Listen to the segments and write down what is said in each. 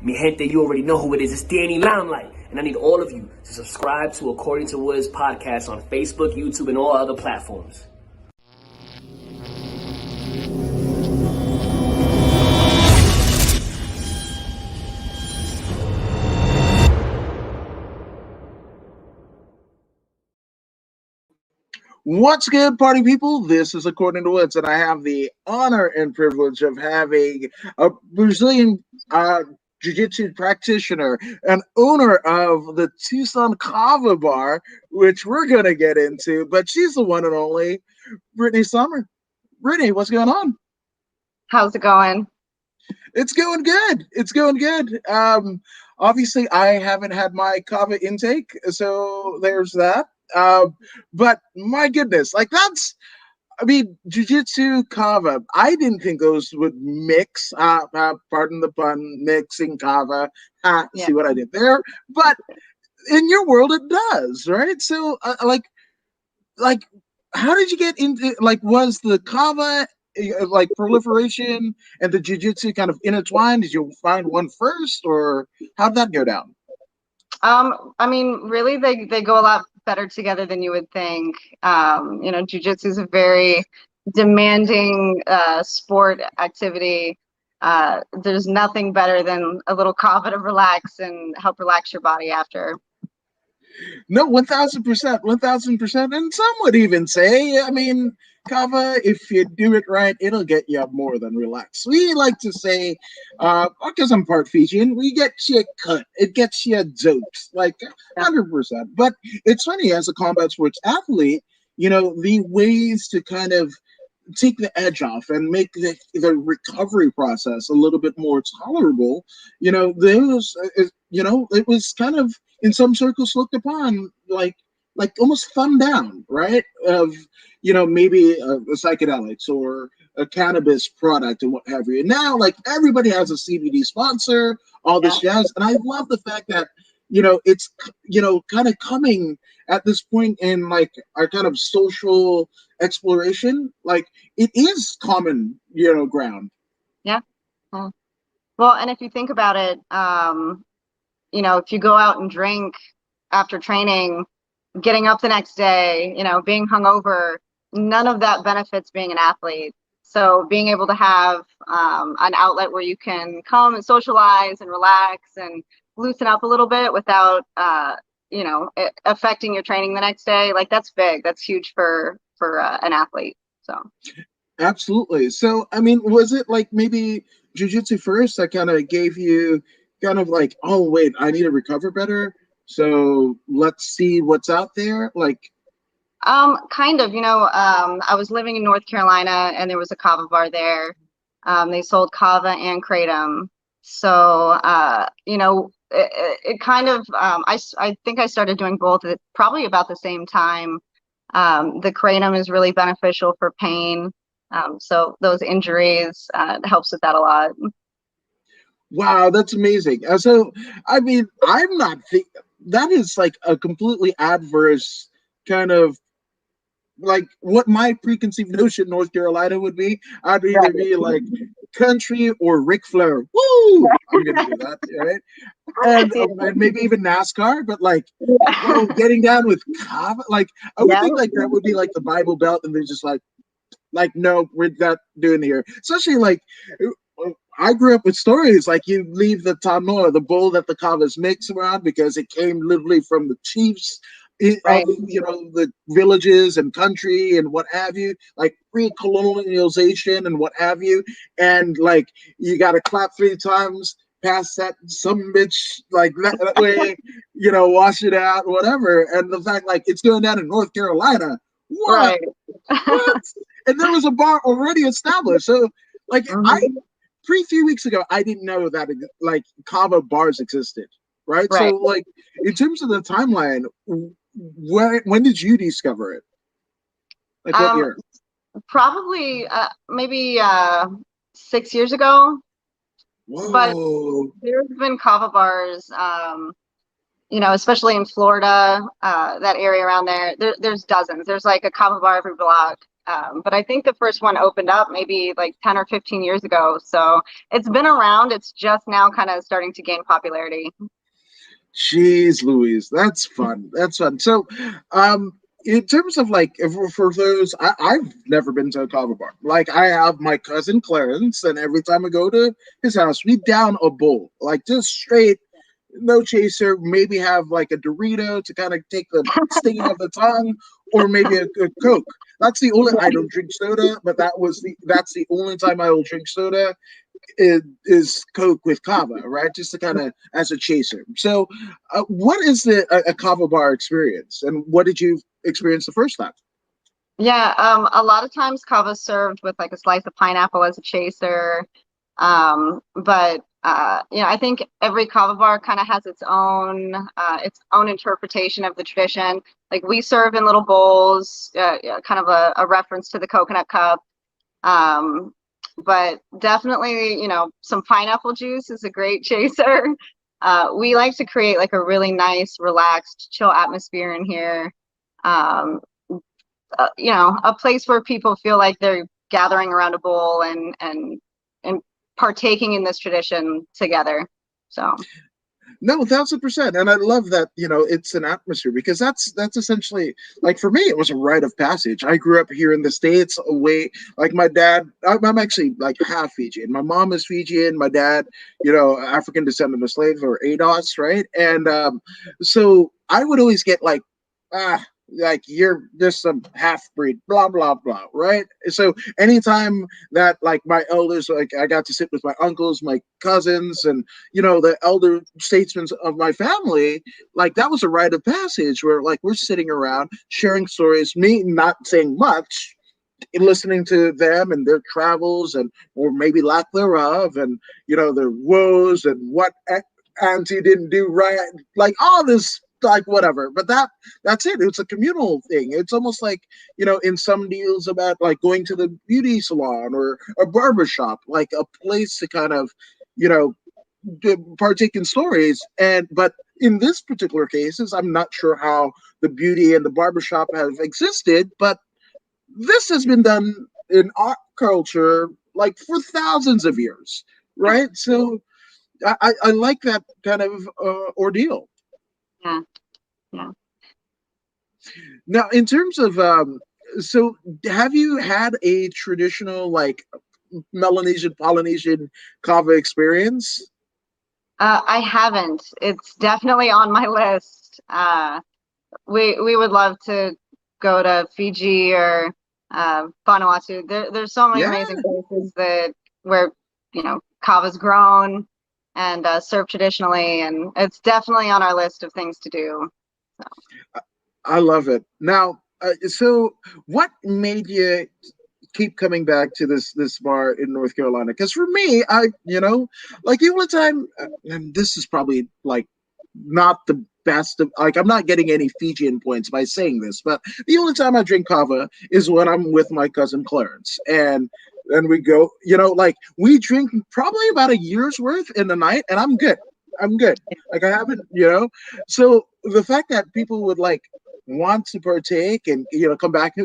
Mi gente, you already know who it is. It's Danny Limelight. And I need all of you to subscribe to According to Woods podcast on Facebook, YouTube, and all other platforms. What's good, party people? This is According to Woods, and I have the honor and privilege of having a Brazilian jiu-jitsu practitioner and owner of the Tucson Kava bar, which we're going to get into, but she's the one and only Whitney Summer. Whitney, what's going on? How's it going? It's going good. It's going good. Obviously, I haven't had my Kava intake, so there's that. But my goodness, like jiu-jitsu Kava, I didn't think those would mix, pardon the pun, mixing Kava, see what I did there, but in your world it does, right? So like how did you get into, was the Kava proliferation and the jiu-jitsu kind of intertwined? Did you find one first, or how'd that go down? I mean, really, they go a lot better together than you would think. Jiu-jitsu is a very demanding sport activity. There's nothing better than a little Kava to relax and help relax your body after. No, 1,000%, 1,000%. And some would even say, I mean, Kava, if you do it right, it'll get you more than relaxed. We like to say, because I'm part Fijian, we get you cut. It gets you jokes, 100%. But it's funny, as a combat sports athlete, the ways to kind of take the edge off and make the recovery process a little bit more tolerable, it was kind of, in some circles, looked upon like almost thumbed down, right? Of maybe a psychedelics or a cannabis product and what have you. And now, everybody has a CBD sponsor, all this jazz, and I love the fact that it's kind of coming at this point in our kind of social exploration. It is common ground. Yeah. Well, and if you think about it, if you go out and drink after training, getting up the next day, being hungover, none of that benefits being an athlete. So being able to have an outlet where you can come and socialize and relax and loosen up a little bit without, affecting your training the next day, that's big. That's huge for an athlete. So. Absolutely. So, I mean, was it maybe jiu-jitsu first that kind of gave you kind of oh, wait, I need to recover better, so let's see what's out there? Kind of, I was living in North Carolina and there was a Kava bar there. They sold Kava and Kratom. So, it kind of, I think I started doing both at probably about the same time. The Kratom is really beneficial for pain. So those injuries, it helps with that a lot. Wow, that's amazing. So, I mean, I'm not that is a completely adverse kind of what my preconceived notion North Carolina would be. I'd either be country or Ric Flair. Woo! I'm gonna do that, right? And maybe even NASCAR, but getting down with Kava, I would think that would be the Bible Belt, and they're just no, we're not doing here. Especially I grew up with stories you leave the tanoa, the bowl that the Kavas mix around, because it came literally from the chiefs right. of the villages and country and what have you, pre-colonialization and what have you, and you got to clap 3 times, pass that some bitch that way, wash it out, whatever. And the fact it's going down in North Carolina, what? Right. What? And there was a bar already established, so a few weeks ago, I didn't know that Kava bars existed, right? So in terms of the timeline, when did you discover it? What year? Probably maybe 6 years ago. Whoa. But there's been Kava bars, especially in Florida, that area around there. There's dozens. There's a Kava bar every block. But I think the first one opened up maybe like 10 or 15 years ago. So it's been around. It's just now kind of starting to gain popularity. Jeez Louise, that's fun. That's fun. So, in terms of like, if, for those, I've never been to a Kava bar. Like, I have my cousin Clarence, and every time I go to his house, we down a bowl, like just straight, no chaser. Maybe have like a Dorito to kind of take the sting of the tongue, or maybe a Coke. That's the only. I don't drink soda, but that's the only time I will drink soda is Coke with Kava, right? Just to kind of as a chaser. So, what is a Kava bar experience, and what did you experience the first time? Yeah, a lot of times kava's served with like a slice of pineapple as a chaser. But I think every kava bar kind of has its own interpretation of the tradition. Like we serve in little bowls, kind of a reference to the coconut cup. Um, but definitely, some pineapple juice is a great chaser. We like to create like a really nice, relaxed, chill atmosphere in here. Um, a place where people feel like they're gathering around a bowl and partaking in this tradition together. So No, 1,000%, and I love that. It's an atmosphere because that's essentially like for me, it was a rite of passage. I grew up here in the States, away. Like my dad, I'm actually like half Fijian. My mom is Fijian. My dad, African descendant of slave or ADOS, right? And so I would always get like you're just some half breed, blah blah blah, right? So anytime that like my elders, like I got to sit with my uncles, my cousins, and the elder statesmen of my family, like that was a rite of passage where like we're sitting around sharing stories, me not saying much, listening to them and their travels and or maybe lack thereof, and their woes and what auntie didn't do right, like all this, like whatever. But that's it. It's a communal thing. It's almost like in some deals about like going to the beauty salon or a barber shop, like a place to kind of you know partake in stories. And but in this particular cases, I'm not sure how the beauty and the barbershop have existed, but this has been done in our culture like for thousands of years, right? So I like that kind of ordeal. yeah, yeah. Now, in terms of so have you had a traditional like Melanesian Polynesian kava experience? I haven't. It's definitely on my list. We would love to go to Fiji or Vanuatu. There's so many Yeah, amazing places where kava's grown and served traditionally, and it's definitely on our list of things to do. So. I love it. Now, so what made you keep coming back to this bar in North Carolina? Because for me, like the only time, and this is probably like not the best of, like I'm not getting any Fijian points by saying this, but the only time I drink kava is when I'm with my cousin Clarence, and then we go, like we drink probably about a year's worth in the night, and I'm good. I'm good. Like I haven't, So the fact that people would like want to partake and come back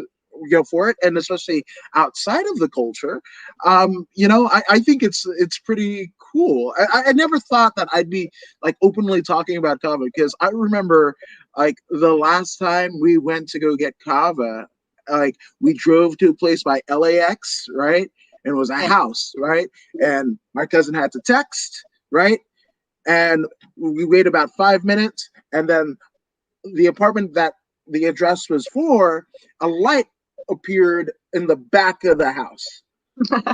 for it, and especially outside of the culture, I think it's pretty cool. I never thought that I'd be like openly talking about kava, because I remember like the last time we went to go get kava, like we drove to a place by LAX, right? And it was a Yeah. house, right? And my cousin had to text, right? And we waited about 5 minutes, and then the apartment that the address was for, a light appeared in the back of the house.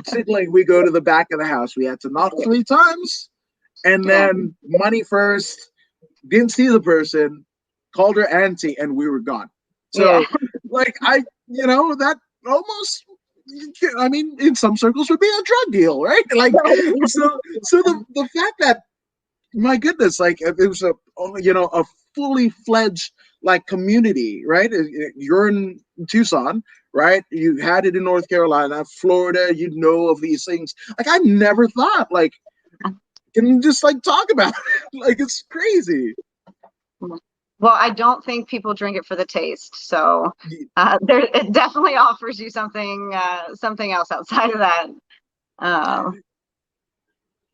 Signaling we go to the back of the house. We had to knock 3 times, and Yeah. then money first. Didn't see the person, called her auntie, and we were gone. Yeah. So, like that almost. I mean, in some circles, would be a drug deal, right? Like, so the fact that my goodness, like it was a fully fledged like community, right? You're in Tucson, right? You had it in North Carolina, Florida. You know of these things. Like I never thought, like, can you just like talk about it? Like it's crazy. Well, I don't think people drink it for the taste. So it definitely offers you something else outside of that. Uh,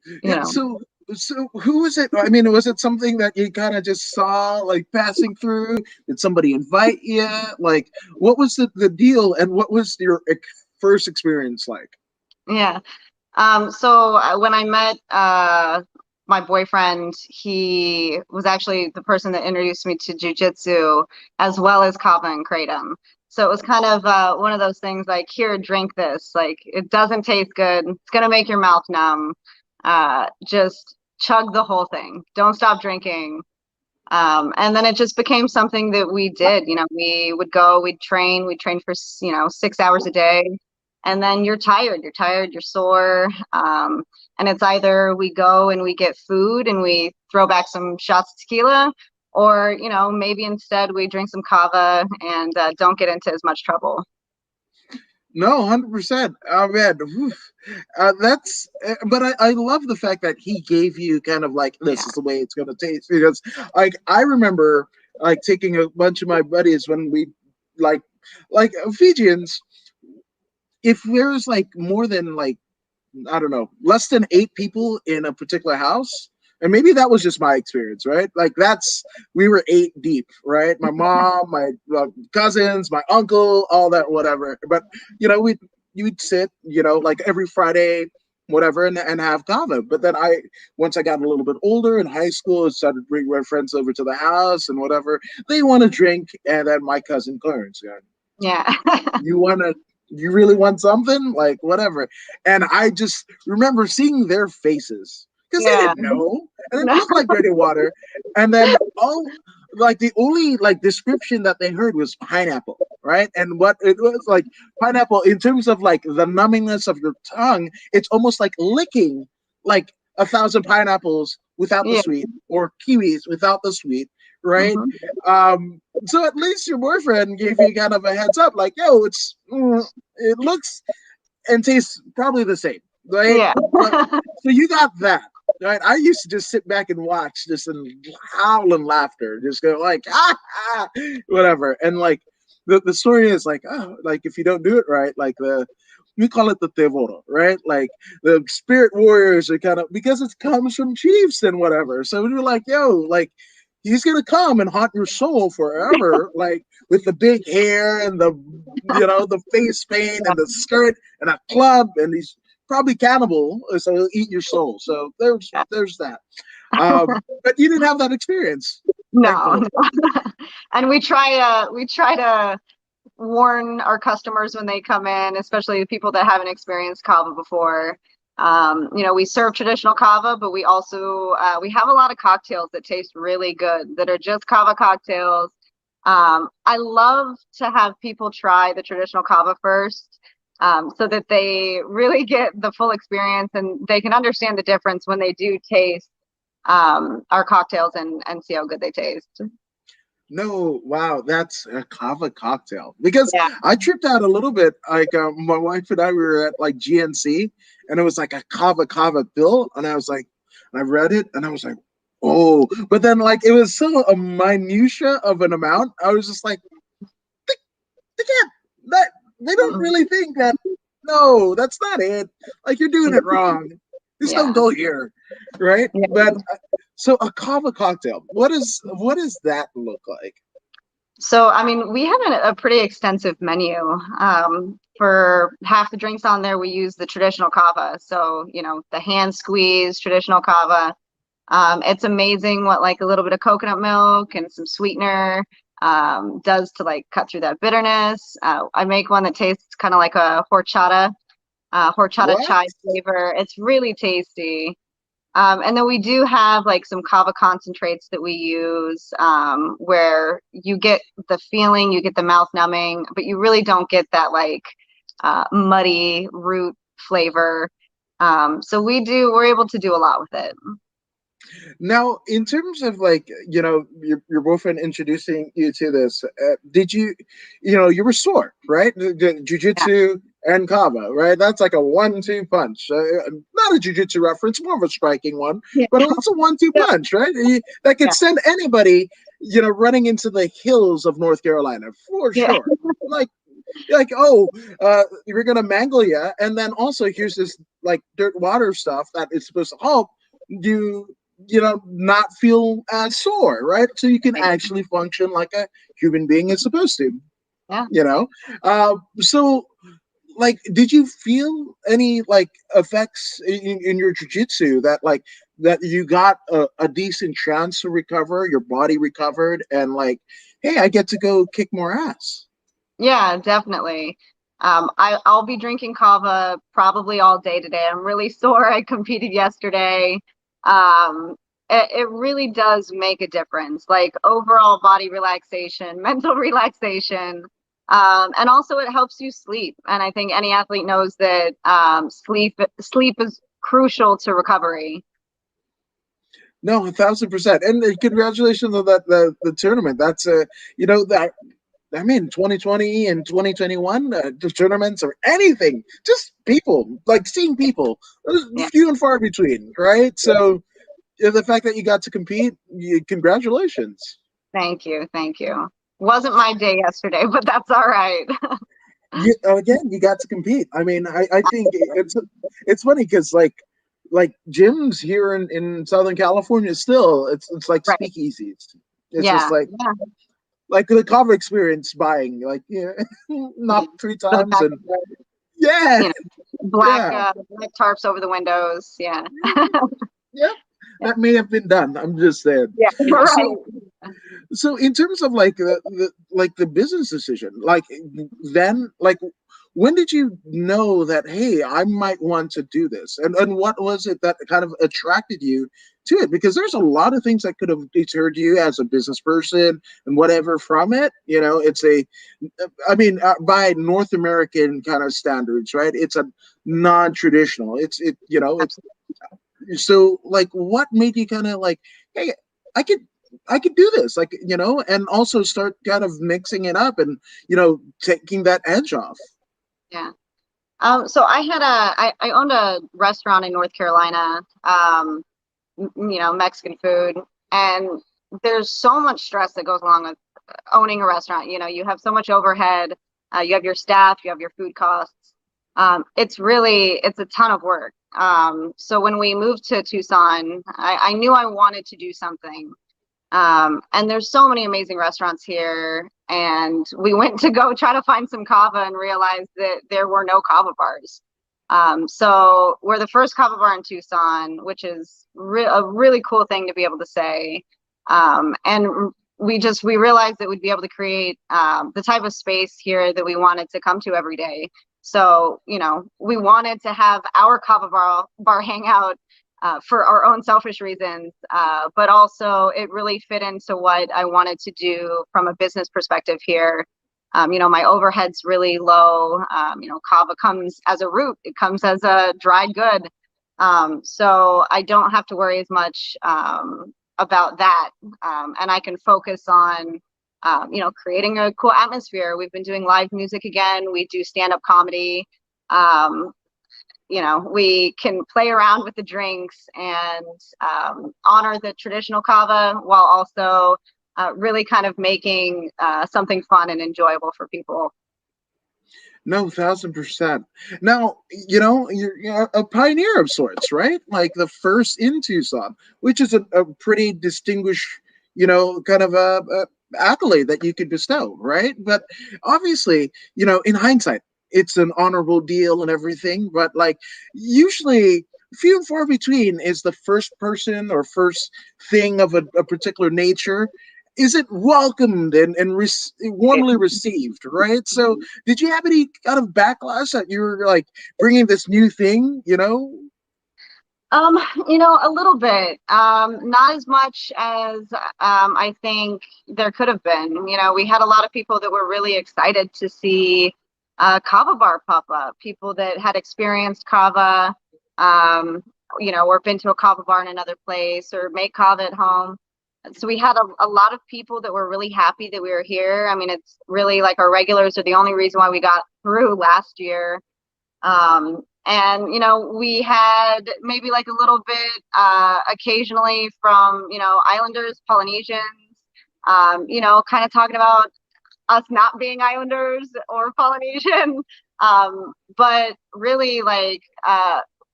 you Yeah. know. So who was it? I mean, was it something that you kind of just saw like passing through? Did somebody invite you? Like, what was the deal, and what was your first experience like? Yeah. So when I met my boyfriend, he was actually the person that introduced me to jujitsu as well as Kava and Kratom. So it was kind of one of those things like, here, drink this. Like, it doesn't taste good. It's gonna make your mouth numb. Just chug the whole thing. Don't stop drinking. And then it just became something that we did. We would go, we'd train for 6 hours a day, and then you're sore. And it's either we go and we get food and we throw back some shots of tequila, or maybe instead we drink some kava and don't get into as much trouble. No, 100%. Oh man, that's. But I love the fact that he gave you kind of like, this Yeah. is the way it's gonna taste, because like I remember like taking a bunch of my buddies when we like Fijians. If there's like more than like, I don't know, less than 8 people in a particular house. And maybe that was just my experience, right? Like we were 8 deep, right? My mom, my cousins, my uncle, all that, whatever. But, you'd sit, like every Friday, whatever, and have kava. But then once I got a little bit older in high school, I started bringing my friends over to the house and whatever. They want to drink. And then my cousin Clarence, Yeah. you want to, you really want something, like whatever. And I just remember seeing their faces because they Yeah. didn't know, and it No. looked like dirty water. And then like the only like description that they heard was pineapple, right? And what it was like, pineapple in terms of like the numbingness of your tongue, it's almost like licking like 1,000 pineapples without the Yeah. sweet, or kiwis without the sweet, right? Mhm. So at least your boyfriend gave you kind of a heads up, like, yo, it looks and tastes probably the same, right? Yeah. But so you got that, right? I used to just sit back and watch, just and howl and laughter, just go like whatever. And like the story is like, oh, like if you don't do it right, like we call it the Tevoro, right? Like the spirit warriors are kind of, because it comes from chiefs and whatever. So we were like, yo, like he's gonna come and haunt your soul forever, like with the big hair and the face paint and the skirt and a club, and he's probably cannibal, so he'll eat your soul. So there's that. But you didn't have that experience, No. thankfully. And we try to warn our customers when they come in, especially the people that haven't experienced kava before. We serve traditional kava, but we also we have a lot of cocktails that taste really good that are just kava cocktails. I love to have people try the traditional kava first, so that they really get the full experience and they can understand the difference when they do taste our cocktails and see how good they taste. No, wow, that's a kava cocktail. Because Yeah. I tripped out a little bit. Like my wife and I, we were at like GNC, and it was like a kava bill, and I was like, I read it, and I was like, oh, but then like it was so a minutia of an amount. I was just like, they can't, that they don't really think that. No, that's not it. Like you're doing it wrong. Just don't Yeah. go here, right? Yeah. But so a kava cocktail, what does that look like? So, I mean, we have a pretty extensive menu. For half the drinks on there, we use the traditional kava. So, the hand squeeze traditional kava. It's amazing what like a little bit of coconut milk and some sweetener does to like cut through that bitterness. I make one that tastes kind of like a horchata What? chai flavor. It's really tasty. And then we do have like some kava concentrates that we use, where you get the feeling, you get the mouth numbing, but you really don't get that like muddy root flavor. So we're able to do a lot with it. Now, in terms of like, your boyfriend introducing you to this, did you were sore, right? The Yeah. jujitsu and kava, right? That's like a 1-2 punch. Not a jujitsu reference, more of a striking one, Yeah. but it's a 1-2 Yeah. punch, right? That could Yeah. send anybody running into the hills of North Carolina for Yeah. sure. Like, oh, you're gonna mangle you, and then also here's this like dirt water stuff that is supposed to help you, not feel as sore, right? So you can actually function like a human being is supposed to, Yeah. you know. So like, did you feel any like effects in your jujitsu that like that you got a decent chance to recover, your body recovered, and like, hey, I get to go kick more ass. Yeah, definitely. I'll be drinking kava probably all day today. I'm really sore. I competed yesterday. Um, it really does make a difference, like overall body relaxation, mental relaxation, and also it helps you sleep. And I think any athlete knows that sleep is crucial to recovery. No, 1,000%. And congratulations on the tournament. That's that. I mean, 2020 and 2021, the tournaments or anything, just people, like seeing people, Yeah, few and far between, right? So the fact that you got to compete, congratulations. thank you, thank you. Wasn't my day yesterday, but that's all right. Again, you got to compete. I mean, I think it's funny because like gyms here in Southern California still it's like Right. speakeasies. It's just Yeah. like the Kava experience buying, like, Yeah. knock three The times back and of the, yeah, you know, yeah, black tarps over the windows. Yeah. yeah. That may have been done. I'm just saying. Yeah. Right. So so in terms of like the business decision, like then like when did you know that, hey, I might want to do this, and what was it that kind of attracted you to it? Because there's a lot of things that could have deterred you as a business person and whatever from it. It's I mean, by North American kind of standards, right? It's a non-traditional. It's Absolutely. so like what made you kind of like, hey, i could I could do this, like, and also start kind of mixing it up and taking that edge off. Yeah. So I owned a restaurant in North Carolina, Mexican food. And there's so much stress that goes along with owning a restaurant. You have so much overhead, you have your staff, you have your food costs. It's a ton of work. So when we moved to Tucson, I knew I wanted to do something. And there's so many amazing restaurants here. And we went to go try to find some kava and realized that there were no kava bars. So we're the first kava bar in Tucson, which is a really cool thing to be able to say. And we realized that we'd be able to create the type of space here that we wanted to come to every day. So, we wanted to have our kava bar hangout for our own selfish reasons, but also it really fit into what I wanted to do from a business perspective here. My overhead's really low. Kava comes as a root, it comes as a dried good. So I don't have to worry as much about that. And I can focus on, creating a cool atmosphere. We've been doing live music again. We do stand-up comedy. We can play around with the drinks and honor the traditional kava while also really kind of making something fun and enjoyable for people. No, 1,000%. Now, you're a pioneer of sorts, right? Like the first in Tucson, which is a pretty distinguished, kind of a accolade that you could bestow, right? But obviously, in hindsight, it's an honorable deal and everything. But like usually, few and far between is the first person or first thing of a particular nature is it welcomed and warmly received, right? So did you have any kind of backlash that you were like bringing this new thing, A little bit, not as much as I think there could have been. We had a lot of people that were really excited to see Kava bar pop up, people that had experienced Kava, or been to a Kava bar in another place or make Kava at home. So we had a lot of people that were really happy that we were here. I mean, it's really like our regulars are the only reason why we got through last year. And, we had maybe like a little bit occasionally from, Islanders, Polynesians. You know, kind of talking about us not being islanders or Polynesian. But really, like,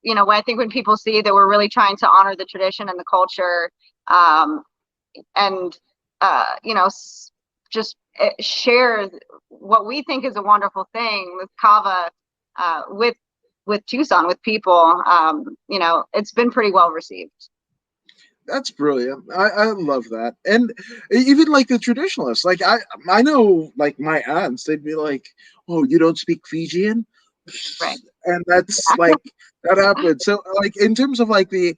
you know, I think when people see that we're really trying to honor the tradition and the culture, um, and you know, just share what we think is a wonderful thing with Kava, with Tucson, with people, you know, it's been pretty well received. That's brilliant. I love that. And even like the traditionalists, like I know like my aunts, they'd be like, "Oh, you don't speak Fijian?" Right. And that's like that happened. So like in terms of like the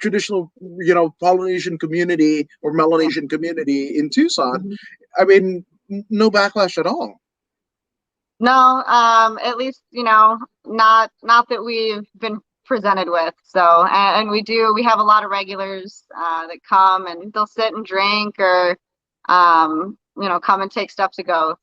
traditional, you know, Polynesian community or Yeah. Melanesian community in Tucson, Mhm. I mean, no backlash at all. No, at least, you know, not that we've been presented with. So, and we have a lot of regulars that come and they'll sit and drink or, you know, come and take stuff to go.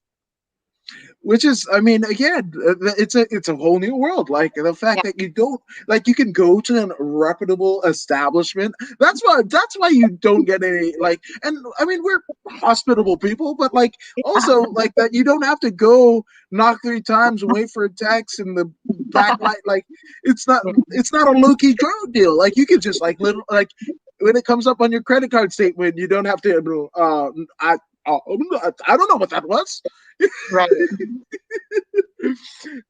Which is, I mean, again, it's a whole new world. Like the fact Yeah. that you don't, like, you can go to a reputable establishment. That's why you don't get any, like, and I mean, we're hospitable people, but like also like that you don't have to go knock 3 times and wait for a text in the backlight. Like it's not Yeah. it's not a low key drug deal. Like you could just like little like when it comes up on your credit card statement, you don't have to. I don't know what that was. Right.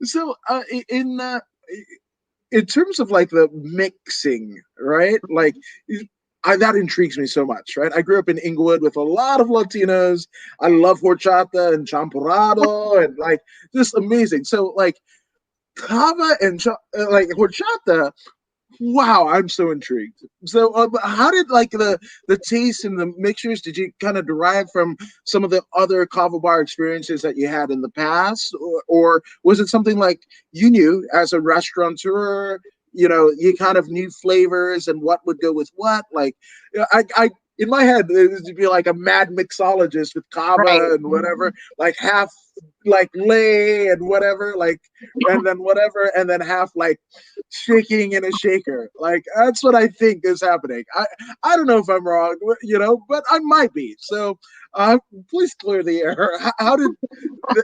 So in terms of like the mixing, right? Like that intrigues me so much, right? I grew up in Inglewood with a lot of Latinos. I love horchata and champurrado and like just amazing. So like Kava and like horchata. Wow, I'm so intrigued. So, how did like the taste and the mixtures? Did you kind of derive from some of the other kava bar experiences that you had in the past, or was it something like you knew as a restaurateur? You know, you kind of knew flavors and what would go with what. Like, I in my head it would be like a mad mixologist with Right. kava and whatever, like half like lay and whatever, like and then whatever, and then half like shaking in a shaker. Like that's what I think is happening. I don't know if I'm wrong, you know, but I might be. So please clear the air. How did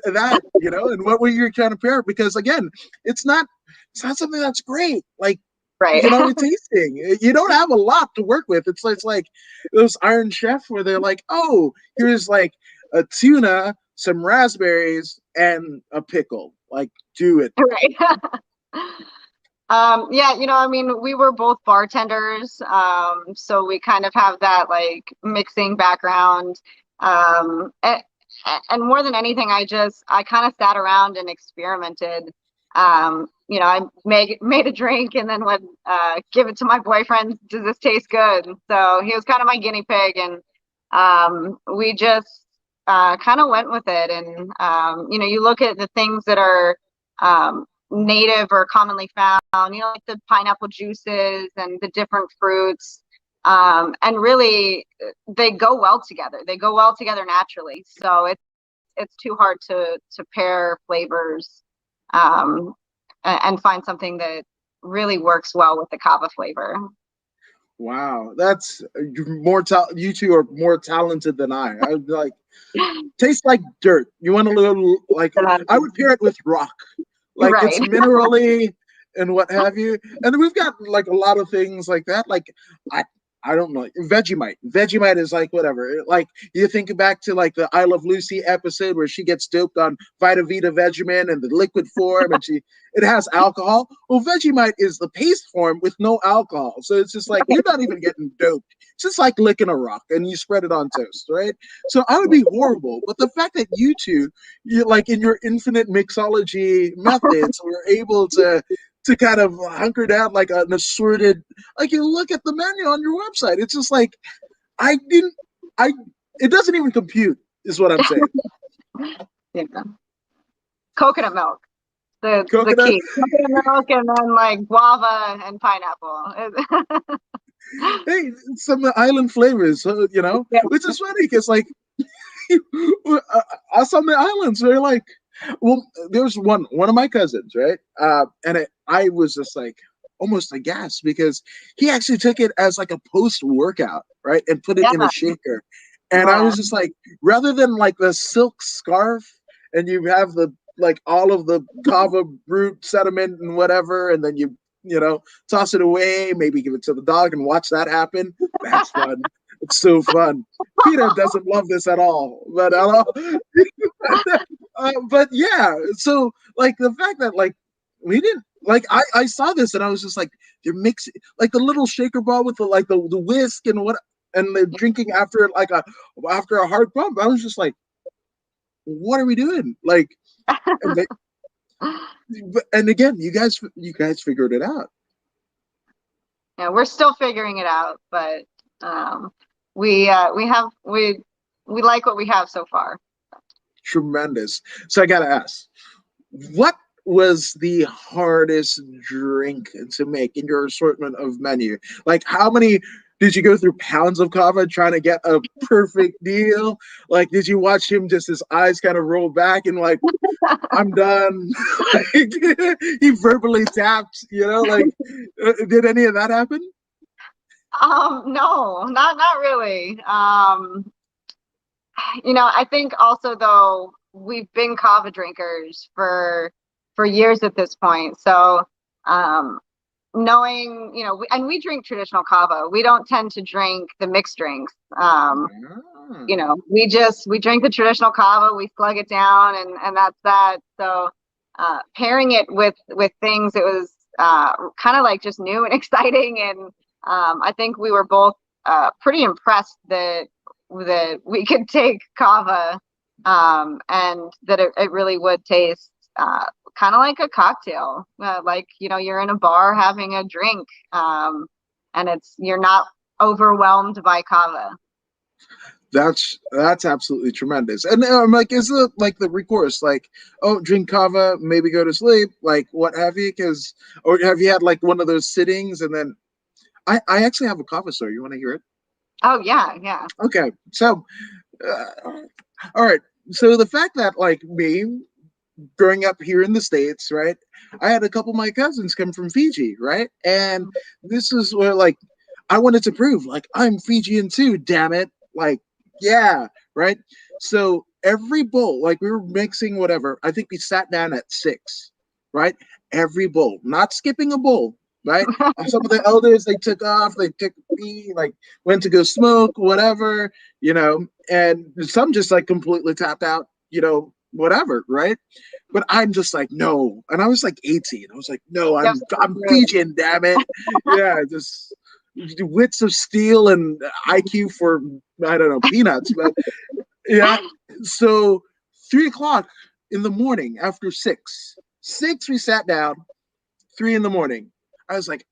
that, you know, and what were you trying to pair? Because again, it's not it's not something that's great. Like Right. you know, with tasting, you don't have a lot to work with. It's like those Iron Chef where they're like, oh, here's like a tuna, some raspberries, and a pickle. Like, do it. Right. Yeah, you know, I mean, we were both bartenders, so we kind of have that like mixing background. And more than anything, I kind of sat around and experimented. You know, I made a drink and then would give it to my boyfriend. Does this taste good? So he was kind of my guinea pig, and we just kind of went with it. And you know, you look at the things that are native or commonly found, you know, like the pineapple juices and the different fruits. And really they go well together. They go well together naturally. So it's too hard to pair flavors and find something that really works well with the kava flavor. Wow, that's you two are more talented than I would like tastes like dirt. You want a little like I would pair it with rock. Like Right. it's minerally and what have you. And we've got like a lot of things like that. Like I I don't know. Vegemite. Vegemite is like whatever. Like you think back to like the I Love Lucy episode where she gets doped on Vita Vita Vegemin and the liquid form, and it has alcohol. Well, Vegemite is the paste form with no alcohol, so it's just like you're not even getting doped. It's just like licking a rock, and you spread it on toast, right? So I would be horrible, but the fact that you two, you like in your infinite mixology methods, were able to kind of hunker down like an assorted, like you look at the menu on your website, it's just like I didn't I it doesn't even compute is what I'm saying. Yeah. Coconut milk. The Coconut. key. Coconut milk and then like guava and pineapple. Hey, some island flavors, you know, Yeah. which is funny because like us on the islands, they're like, well, there's one of my cousins, right? I was just like almost aghast because he actually took it as like a post workout, right, and put it in a Yeah. shaker, And I Yeah. was just like, rather than like the silk scarf, and you have the like all of the kava root sediment and whatever, and then you know toss it away, maybe give it to the dog and watch that happen. That's fun. It's so fun. Peter doesn't love this at all, but yeah. So like the fact that like we didn't like I saw this and I was just like they're mixing like the little shaker ball with the like the whisk and what and they're drinking after like after a hard pump. I was just like, what are we doing? Like, and, they, and again, you guys figured it out. Yeah, we're still figuring it out, but we like what we have so far. Tremendous. So I gotta ask, what was the hardest drink to make in your assortment of menu? Like, how many did you go through pounds of kava trying to get a perfect deal? Like, did you watch him just his eyes kind of roll back and like, I'm done? Like, he verbally tapped, you know, like, did any of that happen? No, not really. You know, I think also though we've been kava drinkers for years at this point. So knowing, you know, and we drink traditional kava. We don't tend to drink the mixed drinks. You know, we drink the traditional kava, we slug it down and that's that. So pairing it with things, it was kind of like just new and exciting. And I think we were both pretty impressed that we could take kava and that it really would taste kind of like a cocktail, like, you know, you're in a bar having a drink and you're not overwhelmed by kava. That's absolutely tremendous. And I'm like, is it like the recourse, like, oh, drink kava, maybe go to sleep, like what have you? Because, or have you had like one of those sittings and then I actually have a kava story. You want to hear it? Oh yeah, yeah. Okay, so, all right. So the fact that like me growing up here in the States, right? I had a couple of my cousins come from Fiji, right? And this is where like I wanted to prove like I'm Fijian too, damn it. Like, yeah, right. So every bowl, like we were mixing whatever, I think we sat down at 6, right? Every bowl, not skipping a bowl, right? Some of the elders they took off, they took a pee, like went to go smoke, whatever, you know, and some just like completely tapped out, you know, whatever, right? But I'm just like, no. And I was like 18. I was like, no, I'm Fijian, damn it. Yeah, just wits of steel and IQ for I don't know peanuts, but yeah. So 3 o'clock in the morning after 6, we sat down. 3 in the morning, I was like,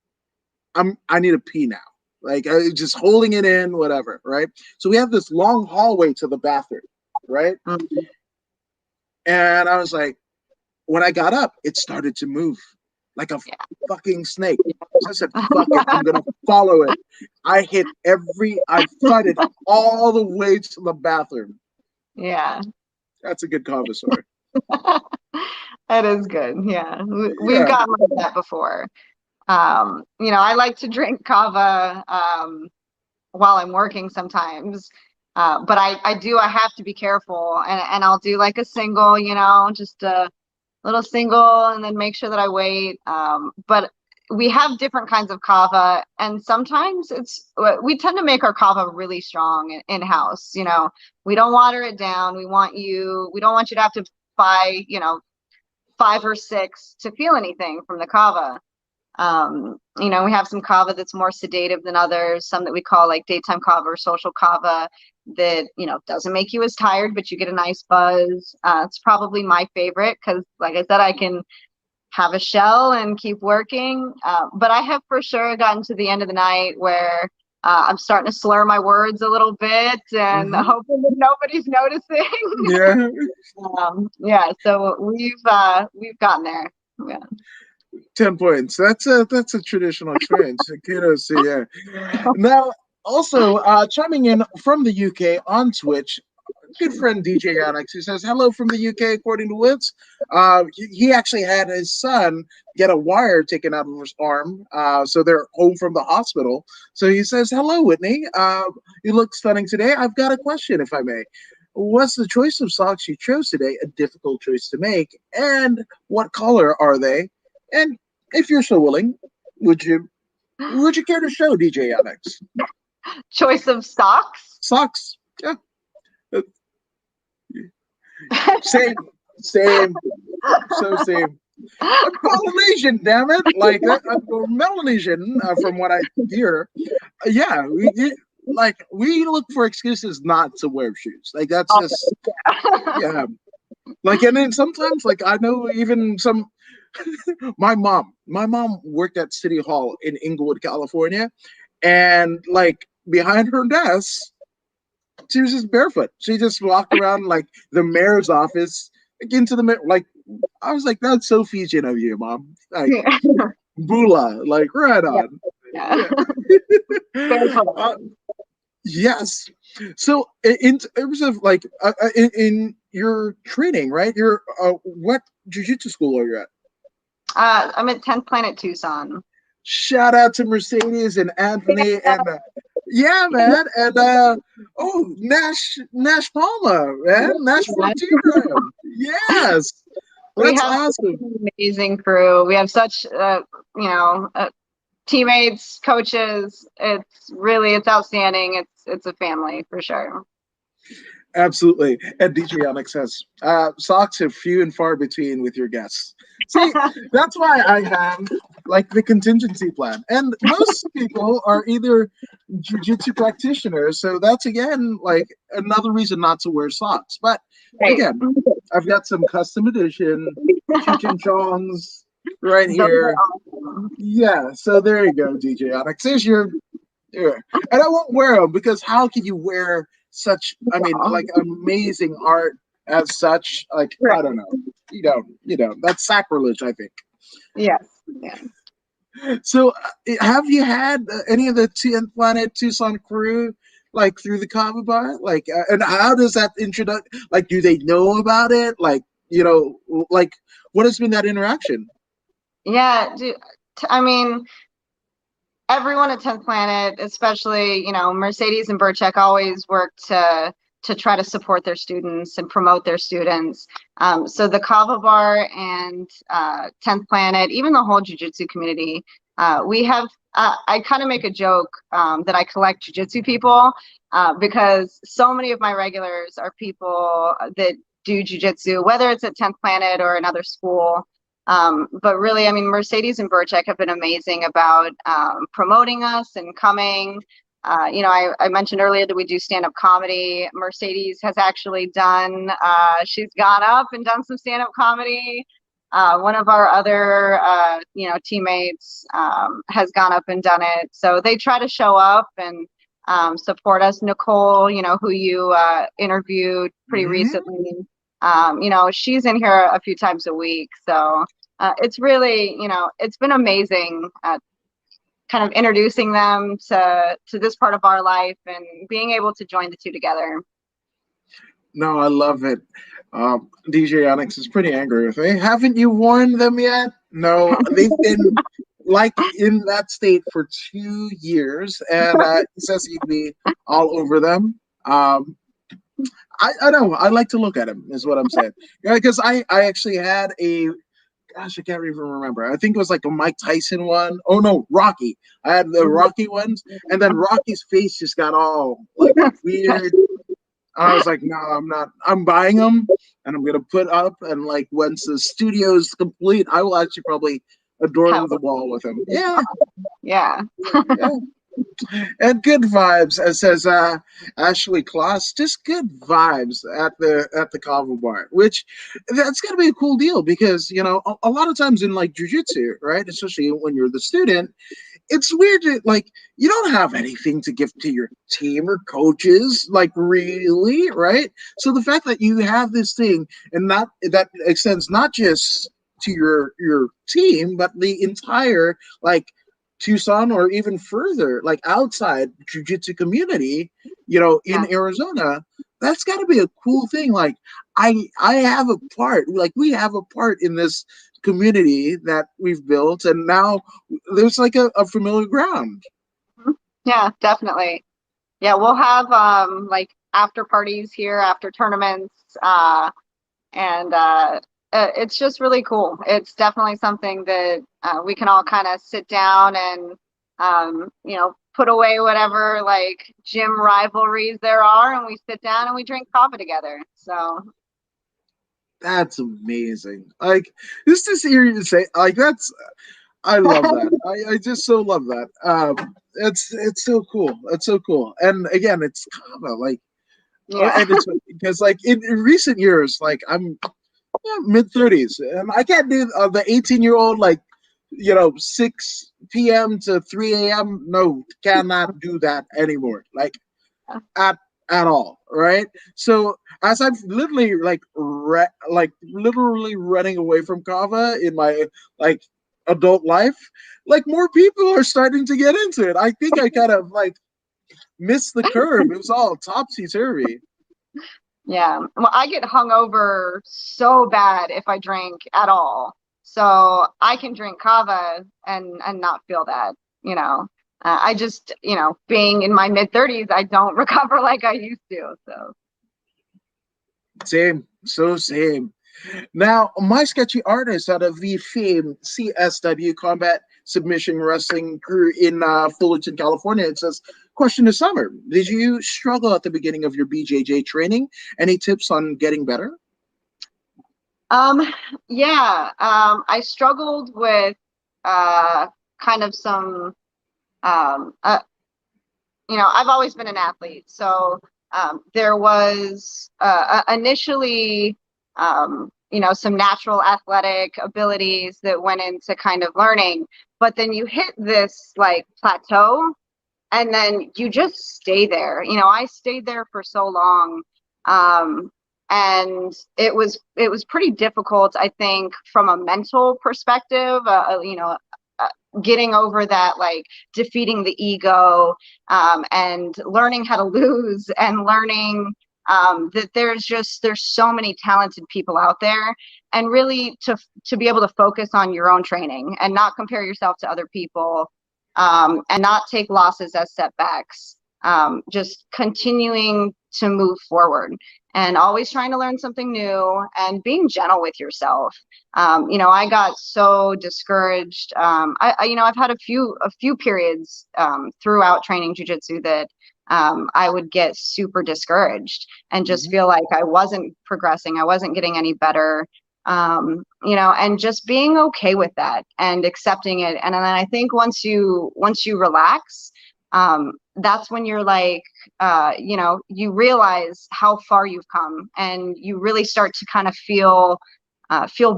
I need a pee now. Like I just holding it in, whatever, right? So we have this long hallway to the bathroom, right? Mm-hmm. And I was like, when I got up, it started to move like a fucking snake. So I said, fuck it, I'm gonna follow it. I fighted all the way to the bathroom. Yeah. That's a good kava story. That is good. Yeah. We've Yeah. gotten like that before. You know, I like to drink kava while I'm working sometimes. But I have to be careful and I'll do like a single, you know, just a little single and then make sure that I wait. But we have different kinds of kava and sometimes we tend to make our kava really strong in-house. You know, we don't water it down. We don't want you to have to buy, you know, 5 or 6 to feel anything from the kava. You know, we have some kava that's more sedative than others, some that we call like daytime kava or social kava that, you know, doesn't make you as tired, but you get a nice buzz. It's probably my favorite because, like I said, I can have a shell and keep working. But I have for sure gotten to the end of the night where I'm starting to slur my words a little bit and hoping that nobody's noticing. Yeah. Yeah. So we've gotten there. Yeah. 10 points. That's a traditional experience. Kudos to you. Now, also chiming in from the UK on Twitch, good friend DJ Alex. He says hello from the UK. According to Woods, he actually had his son get a wire taken out of his arm, so they're home from the hospital. So he says, "Hello, Whitney. You look stunning today. I've got a question, if I may. Was the choice of socks you chose today a difficult choice to make? And what color are they? And if you're so willing, would you care to show DJ Alex Choice of socks. socks? Yeah, same, same, so same. I'm Polynesian, damn it! Like I'm Melanesian, from what I hear. Yeah, we look for excuses not to wear shoes. Like that's just yeah. Like and then sometimes like I know even some my mom worked at City Hall in Inglewood, California, and like behind her desk, she was just barefoot. She just walked around like the mayor's office, like, into the mayor. Like I was like, that's so Fijian of you, mom. Like Bula, like right on. Yeah. Yeah. Yes. So in terms of like in your training, right? You're what jiu-jitsu school are you at? I'm at 10th Planet Tucson. Shout out to Mercedes and Anthony and yeah, man, and oh Nash Palma, man, Nash 14 room. Yes, We that's have awesome. an amazing crew. We have such, teammates, coaches. It's outstanding. It's a family for sure. Absolutely. And DJ Onyx says, socks are few and far between with your guests. See, that's why I have like the contingency plan. And most people are either jiu-jitsu practitioners. So that's again like another reason not to wear socks. But Right. again, I've got some custom edition Cheech and Chongs right Those here. are awesome. Yeah, so there you go, DJ Onyx. There's your and I won't wear them because how can you wear such? I mean, like amazing art as such. Like I don't know. That's sacrilege. I think. Yes. Yeah. So, have you had any of the 10th Planet Tucson crew like through the Kava bar? Like, and how does that introduction? Like, do they know about it? Like, like what has been that interaction? Yeah. I mean, everyone at 10th Planet, especially, Mercedes and Burchek always work to try to support their students and promote their students. So the Kava Bar and 10th Planet, even the whole jiu-jitsu community, we have, I kind of make a joke that I collect jiu-jitsu people because so many of my regulars are people that do jiu-jitsu, whether it's at 10th Planet or another school. But really, I mean, Mercedes and Burchek have been amazing about promoting us and coming. I mentioned earlier that we do stand-up comedy. Mercedes has actually done, she's gone up and done some stand-up comedy. One of our other, teammates has gone up and done it. So they try to show up and support us. Nicole, who you interviewed pretty recently, she's in here a few times a week. So it's really, it's been amazing kind of introducing them to this part of our life and being able to join the two together. No, I love it. DJ Onyx is pretty angry with me. Haven't you warned them yet? No, they've been like in that state for 2 years, and he says he'd be all over them. I know. I like to look at him, is what I'm saying. Yeah, because I actually had gosh, I can't even remember. I think it was like a Mike Tyson one. Oh no, Rocky. I had the Rocky ones, and then Rocky's face just got all like weird. I was like, no, I'm not. I'm buying them, and I'm gonna put up. And like once the studio's complete, I will actually probably adorn the wall with them. Yeah, yeah. And good vibes, as says Ashley Kloss. Just good vibes at the Kava bar, which that's gonna be a cool deal because a lot of times in like jujitsu, right, especially when you're the student, it's weird to like you don't have anything to give to your team or coaches, like really, right? So the fact that you have this thing and not that extends not just to your team, but the entire like Tucson or even further, like outside jiu-jitsu community, in Arizona, that's got to be a cool thing. Like I have a part, like we have a part in this community that we've built, and now there's like a familiar ground. Yeah, definitely. Yeah, we'll have like after parties here after tournaments, and it's just really cool. It's definitely something that we can all kind of sit down and put away whatever like gym rivalries there are, and we sit down and we drink coffee together. So That's amazing. Like just to hear you say, like that's I love that. I just so love that. It's so cool. It's so cool. And again, it's Kava, like, yeah. and it's because like in recent years, like I'm mid 30s, and I can't do the 18-year-old like 6 p.m. to 3 a.m. No, cannot do that anymore. Like at at all, right? So as I'm literally like literally running away from Kava in my like adult life, like more people are starting to get into it. I think I kind of like missed the curve. It was all topsy turvy. Yeah. Well, I get hungover so bad if I drink at all. So I can drink kava and not feel that, you know. I just, being in my mid 30s, I don't recover like I used to. So Same, so same. Now, my sketchy artist out of the famed CSW Combat Submission Wrestling crew in Fullerton, California, it says, question to Summer. Did you struggle at the beginning of your BJJ training? Any tips on getting better? um yeah, I struggled with kind of some um uh, I've always been an athlete. So there was initially, some natural athletic abilities that went into kind of learning, but then you hit this like plateau and then you just stay there. I stayed there for so long. Um, and it was pretty difficult, I think, from a mental perspective, uh, getting over that, like defeating the ego, and learning how to lose, and learning that there's so many talented people out there, and really to be able to focus on your own training and not compare yourself to other people, and not take losses as setbacks. Just continuing to move forward and always trying to learn something new and being gentle with yourself. I got so discouraged. I've had a few periods throughout training jujitsu that I would get super discouraged and just feel like I wasn't progressing, I wasn't getting any better. And just being okay with that and accepting it. And then I think once you relax, that's when you're like, you realize how far you've come, and you really start to kind of feel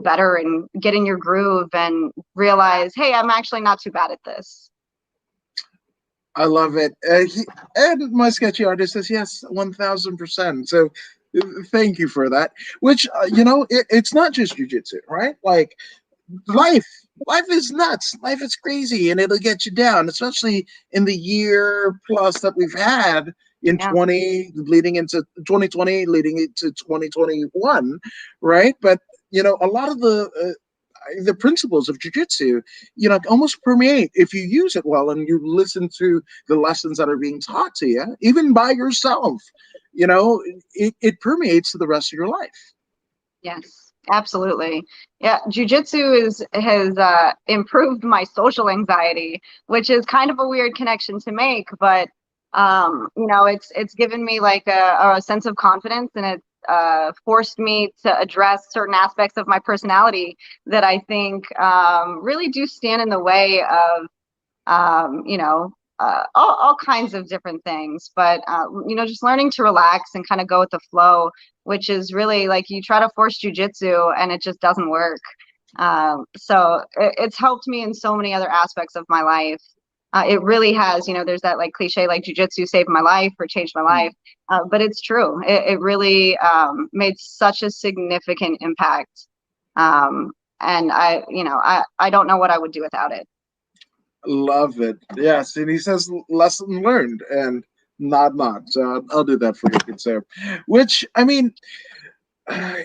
better and get in your groove and realize, hey, I'm actually not too bad at this. I love it. And my sketchy artist says, yes, 1000%. So thank you for that. Which, it's not just jujitsu, right? Like life, life is nuts. Life is crazy, and it'll get you down, especially in the year plus that we've had in Yeah. 20, leading into 2020, leading into 2021, right? But, a lot of the principles of jujitsu, almost permeate if you use it well and you listen to the lessons that are being taught to you, even by yourself. It permeates to the rest of your life. Yes, absolutely. Yeah, jujitsu has improved my social anxiety, which is kind of a weird connection to make, but it's given me like a sense of confidence, and it forced me to address certain aspects of my personality that I think really do stand in the way of all kinds of different things. But just learning to relax and kind of go with the flow, which is really like you try to force jujitsu and it just doesn't work. So it's helped me in so many other aspects of my life. It really has. There's that like cliche, like jujitsu saved my life or changed my life, but it's true. It really made such a significant impact, and I don't know what I would do without it. Love it. Yes, and he says lesson learned, and Not. So I'll do that for you, good sir. Which I mean, uh,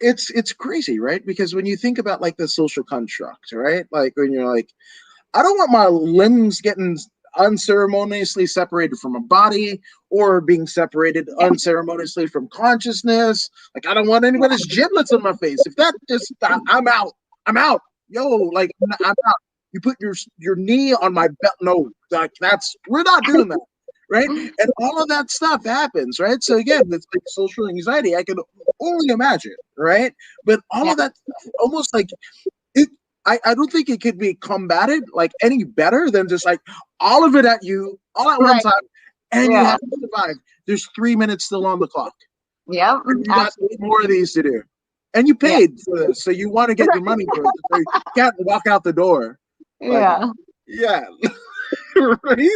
it's crazy, right? Because when you think about like the social construct, right? Like when you're like, I don't want my limbs getting unceremoniously separated from a body or being separated unceremoniously from consciousness. Like I don't want anybody's giblets on my face. If that just, I'm out. I'm out. Yo, like I'm out. You put your knee on my belt. No, like that's we're not doing that, right? And all of that stuff happens, right? So again, it's like social anxiety. I can only imagine, right? But all Yeah, of that stuff, almost like it, I don't think it could be combated like any better than just like all of it at you all at one right. time, and you Yeah, have to survive. There's 3 minutes still on the clock, yep, and you got absolutely. more of these to do. And you Yeah, paid for this, so you want to get your money worth. So you can't walk out the door like, yeah. yeah, right.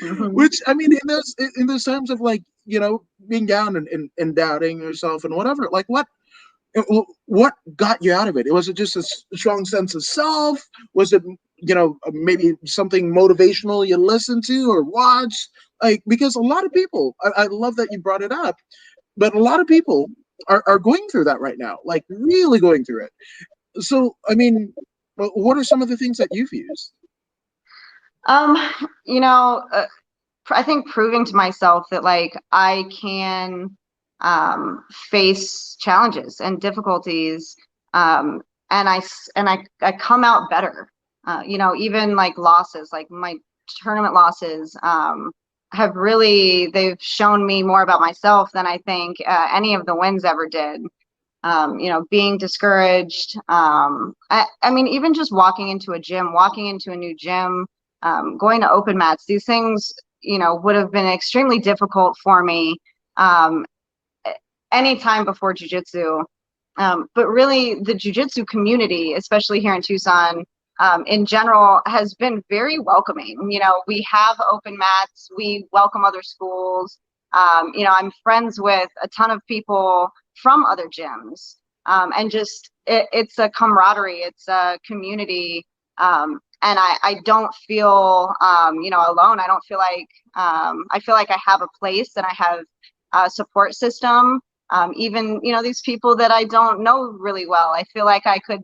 Hmm. Which I mean, in those times of like being down and doubting yourself and whatever, like what got you out of it? Was it just a strong sense of self? Was it maybe something motivational you listened to or watched? Like because a lot of people, I love that you brought it up, but a lot of people are going through that right now, like really going through it. So I mean, what are some of the things that you've used? Um, you know, I think proving to myself that like I can face challenges and difficulties, and I come out better. Even like losses, like my tournament losses, have really they've shown me more about myself than I think any of the wins ever did. Being discouraged. I mean, even just walking into a new gym, going to open mats, these things, would have been extremely difficult for me um, anytime before jujitsu. But really, the jujitsu community, especially here in Tucson, in general, has been very welcoming. We have open mats, we welcome other schools. I'm friends with a ton of people from other gyms, and just it's a camaraderie, it's a community. And I don't feel, alone. I don't feel like I feel like I have a place and I have a support system. Even these people that I don't know really well, I feel like I could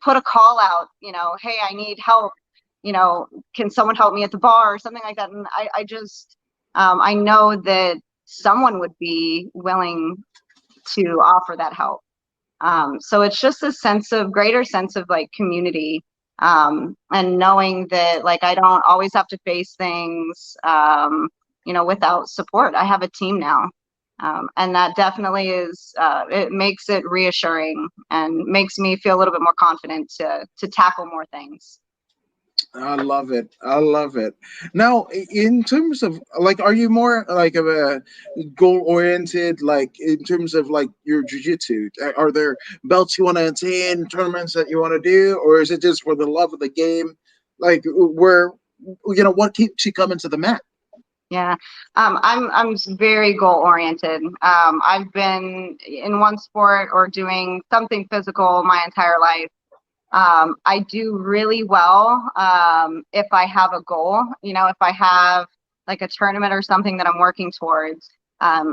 put a call out, hey, I need help, can someone help me at the bar or something like that. And I just I know that someone would be willing to offer that help. So it's just a greater sense of like community, and knowing that like I don't always have to face things without support. I have a team now. And that definitely is, it makes it reassuring and makes me feel a little bit more confident to tackle more things. I love it. I love it. Now, in terms of like, are you more like of a goal oriented, like in terms of like your jujitsu? Are there belts you want to attain, tournaments that you want to do, or is it just for the love of the game? Like, where what keeps you coming to the mat? Yeah, I'm very goal oriented. I've been in one sport or doing something physical my entire life. I do really well if I have a goal, if I have like a tournament or something that I'm working towards.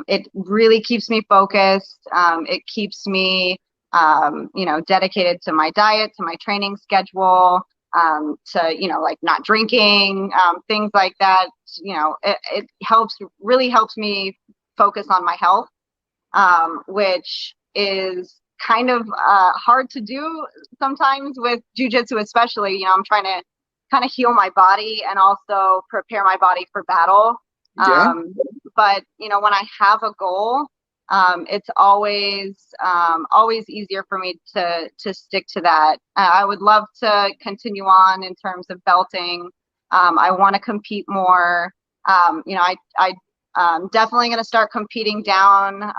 It really keeps me focused. It keeps me, dedicated to my diet, to my training schedule, to, like not drinking, things like that. It really helps me focus on my health, which is kind of hard to do sometimes with jujitsu, especially. I'm trying to kind of heal my body and also prepare my body for battle. Yeah. But when I have a goal, it's always easier for me to stick to that. I would love to continue on in terms of belting. I want to compete more. I definitely going to start competing down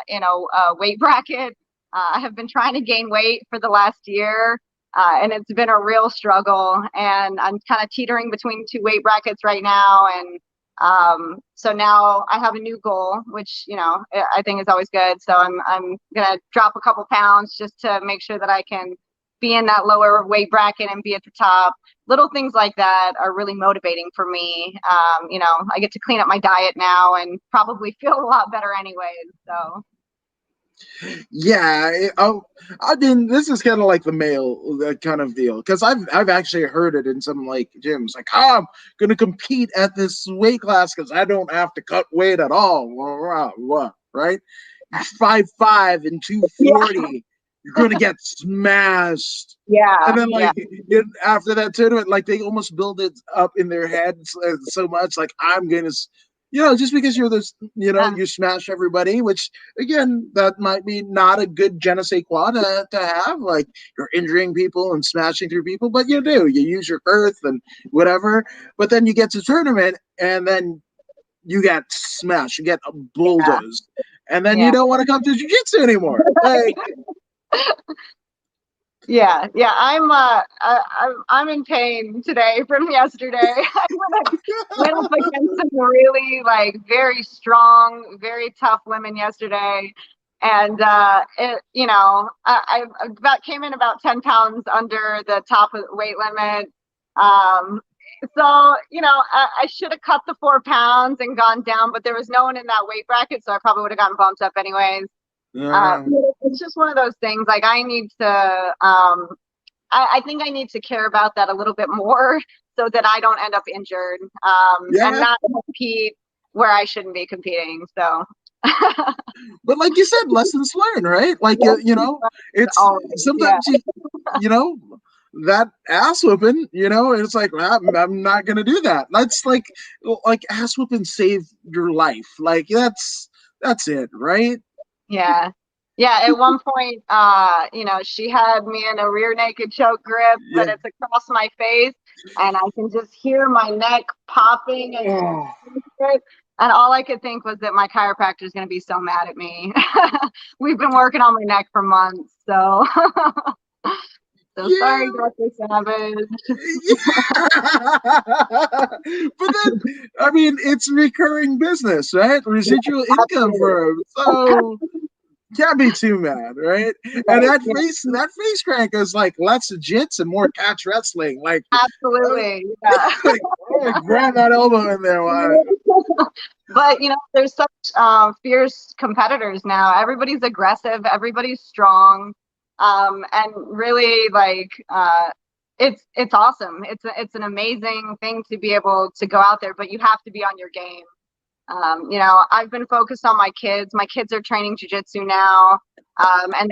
in a weight bracket. I have been trying to gain weight for the last year, and it's been a real struggle. And I'm kind of teetering between two weight brackets right now. And so now I have a new goal, which I think is always good. So I'm gonna drop a couple pounds just to make sure that I can be in that lower weight bracket and be at the top. little things like that are really motivating for me. You know, I get to clean up my diet now and probably feel a lot better anyways. So Yeah, I mean, this is kind of like the male kind of deal because I've actually heard it in some like gyms, like, oh, I'm gonna compete at this weight class because I don't have to cut weight at all. What, right? You're 5'5" and yeah, 240. You're gonna get smashed. And yeah, then yeah, after that tournament, like they almost build it up in their heads so much, like I'm gonna, just because you're this, yeah, you smash everybody, which again, that might be not a good je ne sais quoi to have. Like you're injuring people and smashing through people, but you do. You use your girth and whatever. But then you get to tournament and then you get smashed, you get yeah, bulldozed. And then you yeah. don't want to come to jiu-jitsu anymore. Like, Yeah, yeah, I'm in pain today from yesterday. I went up against some really like very strong, very tough women yesterday, and I about came in about 10 pounds under the top of the weight limit. Um, so I should have cut the 4 pounds and gone down, but there was no one in that weight bracket, so I probably would have gotten bumped up anyways. uh, It's just one of those things. Like I need to, I think I need to care about that a little bit more so that I don't end up injured, and yeah. not compete where I shouldn't be competing. So, But like you said, lessons learned, right? Like yes, it's always, yeah, sometimes you know that ass whooping, it's like I'm not gonna do that. That's like ass whooping saved your life. Like that's it, right? yeah. Yeah, at one point, she had me in a rear naked choke grip, but Yeah. it's across my face, and I can just hear my neck popping Oh, and all I could think was that my chiropractor is going to be so mad at me. We've been working on my neck for months, so so yeah. sorry, Dr. Savage. Yeah. But then, I mean, it's recurring business, right? Residual income Absolutely. for 'em. So can't be too mad, right? And Right. Yeah, that face crank is like less jits and more catch wrestling. Uh, absolutely. Yeah. like, oh, grab that elbow in there. But there's such fierce competitors now. Everybody's aggressive, everybody's strong, and really like it's awesome. It's an amazing thing to be able to go out there, but you have to be on your game. I've been focused on my kids. My kids are training jujitsu now, and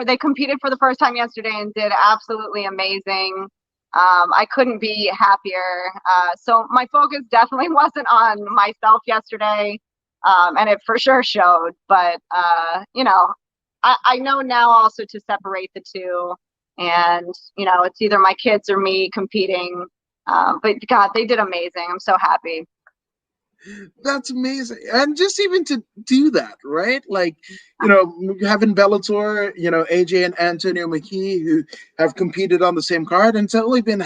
they competed for the first time yesterday and did absolutely amazing. I couldn't be happier. So my focus definitely wasn't on myself yesterday, and it for sure showed. But I know now also to separate the two, and it's either my kids or me competing. But God, they did amazing. I'm so happy. That's amazing. And just even to do that, right? Like, having Bellator, AJ and Antonio McKee, who have competed on the same card, and it's only been,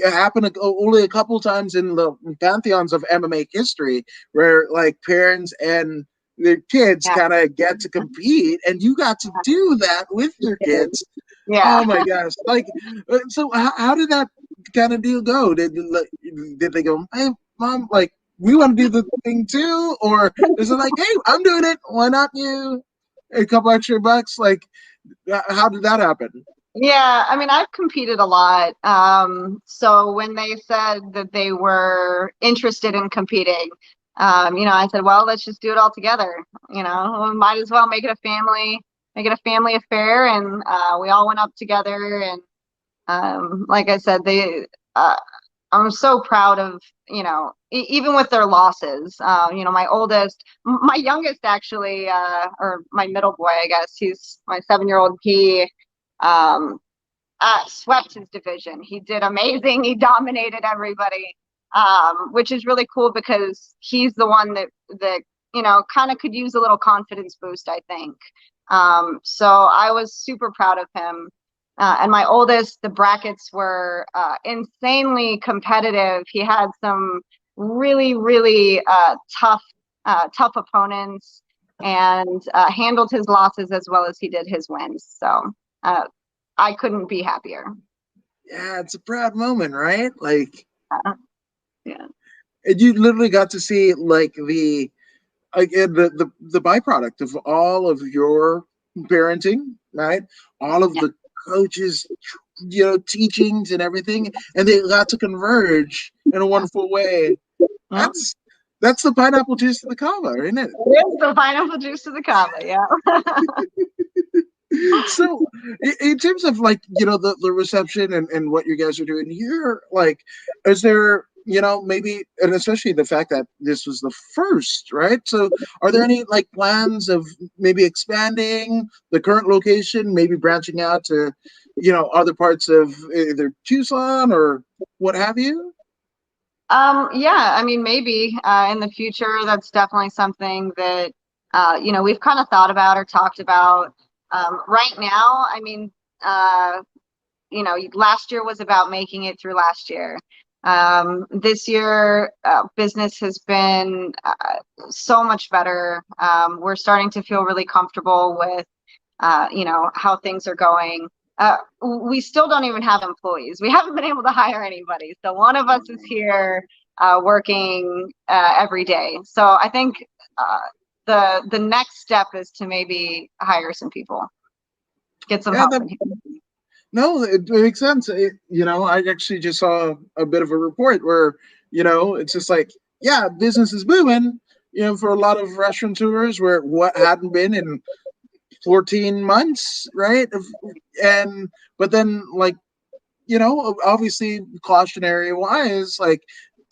happened only a couple times in the pantheons of MMA history where like parents and their kids Yeah. kind of get to compete, and you got to do that with your kids. Yeah. Oh my gosh! Like, so how did that kind of deal go? Did they go, hey, mom, like we want to do the thing too, or is it like, hey, I'm doing it, why not you? A couple extra bucks, like how did that happen? Yeah, I mean, I've competed a lot. So when they said that they were interested in competing, I said, well, let's just do it all together. We might as well make it a family affair. And we all went up together. And like I said, I'm so proud of, even with their losses. My youngest actually, or my middle boy, I guess, he's my 7-year-old. He um, swept his division. He did amazing. He dominated everybody, which is really cool because he's the one that kind of could use a little confidence boost, I think. So I was super proud of him. And my oldest, the brackets were insanely competitive. He had some really, really tough opponents, and handled his losses as well as he did his wins. So I couldn't be happier. Yeah, it's a proud moment, right? Like, Yeah. and you literally got to see like the byproduct of all of your parenting, right? All of Yeah. the coaches, teachings and everything, and they got to converge in a wonderful way. Yeah. That's the pineapple juice to the kava, isn't it? It is the pineapple juice to the kava. Yeah. So in terms of like the reception and what you guys are doing here, like, is there maybe, and especially the fact that this was the first, right? So are there any like plans of maybe expanding the current location, maybe branching out to other parts of either Tucson or what have you? Yeah, I mean, maybe in the future, that's definitely something that we've kind of thought about or talked about. Right now, I mean, last year was about making it through last year. This year, business has been so much better. We're starting to feel really comfortable with how things are going. We still don't even have employees. We haven't been able to hire anybody. So one of us is here working every day. So I think the next step is to maybe hire some people, get some Yeah, help that in here. no, it makes sense. I actually just saw a bit of a report where, it's just like, yeah, business is booming, for a lot of restaurateurs where what hadn't been in 14 months, right? And, but then, like, obviously cautionary wise, like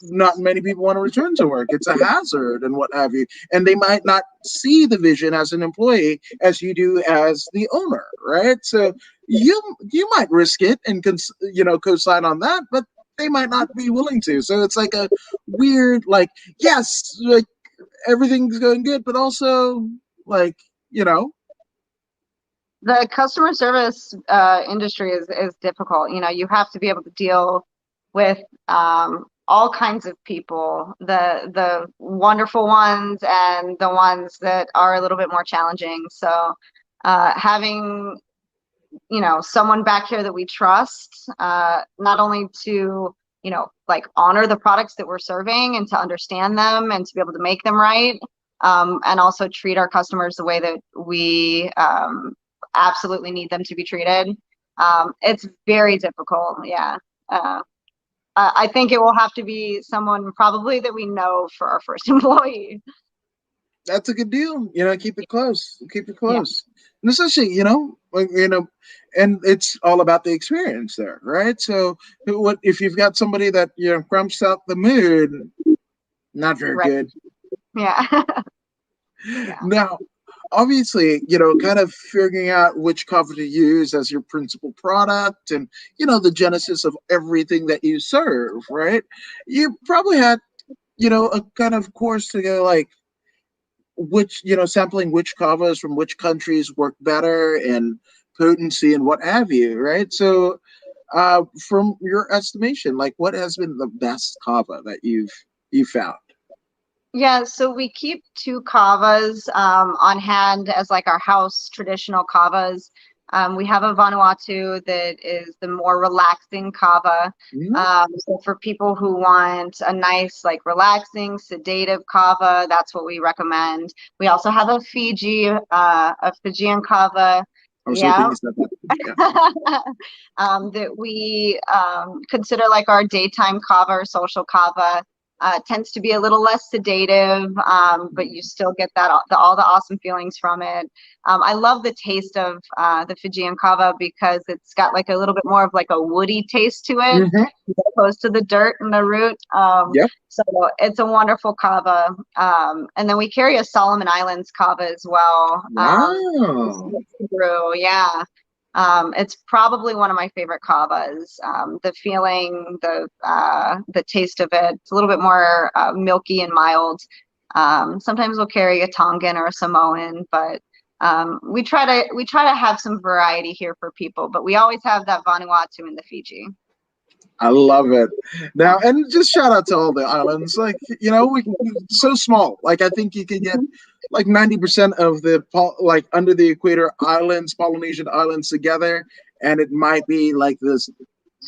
not many people want to return to work. It's a hazard and what have you. And they might not see the vision as an employee as you do as the owner, right? So you might risk it and co-sign on that, but they might not be willing to. So it's like a weird, like, yes, like everything's going good, but also like, you know, The customer service industry is difficult. You have to be able to deal with all kinds of people, the wonderful ones and the ones that are a little bit more challenging. So having someone back here that we trust, not only to like honor the products that we're serving and to understand them and to be able to make them right, and also treat our customers the way that we absolutely need them to be treated. It's very difficult. Yeah. I think it will have to be someone probably that we know for our first employee. that's a good deal. Keep it close. Keep it Yeah. close. And especially, like, and it's all about the experience there, right? So, what if you've got somebody that crumps out the mood? Not very Right. good. Yeah. Yeah. Now, obviously, kind of figuring out which cover to use as your principal product, and the genesis of everything that you serve, right? You probably had a kind of course to go like which sampling which kavas from which countries work better and potency and what have you, right? So from your estimation, like what has been the best kava that you found? Yeah, so we keep two kavas on hand as like our house traditional kavas. We have a Vanuatu that is the more relaxing kava. Mhm. So for people who want a nice, like relaxing, sedative kava, that's what we recommend. We also have a Fijian kava. I was hoping Yeah. you said that. Yeah. That we consider like our daytime kava or social kava. Tends to be a little less sedative, but you still get all the awesome feelings from it. I love the taste of the Fijian kava because it's got like a little bit more of like a woody taste to it, Hmm. as opposed to the dirt and the root. Yep. So it's a wonderful kava. And then we carry a Solomon Islands kava as well. Wow. Through, yeah. It's probably one of my favorite kavas. The feeling, the taste of it, it's a little bit more milky and mild. Sometimes we'll carry a Tongan or a Samoan, but we try to have some variety here for people. But we always have that Vanuatu and the Fiji. I love it. Now, and just shout out to all the islands. Like, we so small. Like, I think you could get like 90% of the like under the equator islands, Polynesian islands together, and it might be like this